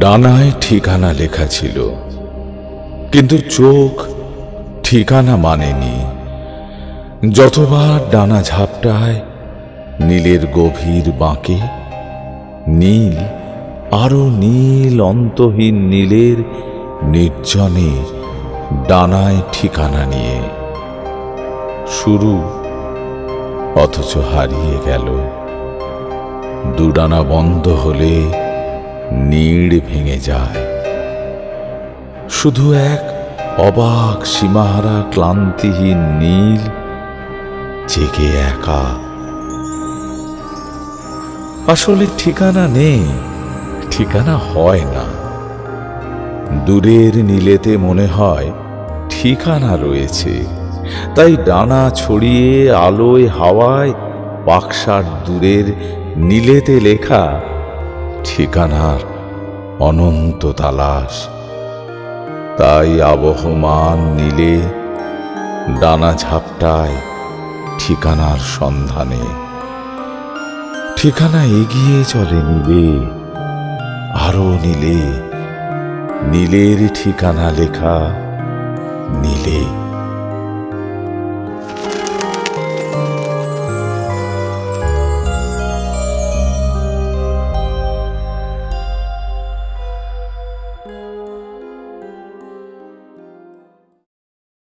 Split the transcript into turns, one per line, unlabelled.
ডানায় ঠিকানা লেখা ছিল, কিন্তু চোখ ঠিকানা মানেনি। যতবার ডানা ঝাপটায় নীলের গভীর বাঁকে, নীল আরো নীল, অন্তহীন নীলের নির্জনে ডানায় ঠিকানা নিয়ে। শুরু অথচ হারিয়ে গেল। দুডানা বন্ধ হলে নীড় ভেঙে যায়। শুধু এক অবাক সীমাহারা ক্লান্তিহীন নীল জেগে একা। আসলে ঠিকানা নেই, ঠিকানা হয় না। দূরের নীলেতে মনে হয় ঠিকানা রয়েছে, তাই ডানা ছড়িয়ে আলোয় হাওয়ায় বাক্সার দূরের নীলেতে লেখা ঠিকানার অনন্ত তালাশ। তাই আবহমান নীলে ডানা ঝাপটায় ঠিকানার সন্ধানে। ঠিকানা এগিয়ে চলে নীলে, আরো নীলে, নীলের ঠিকানা লেখা নীলে।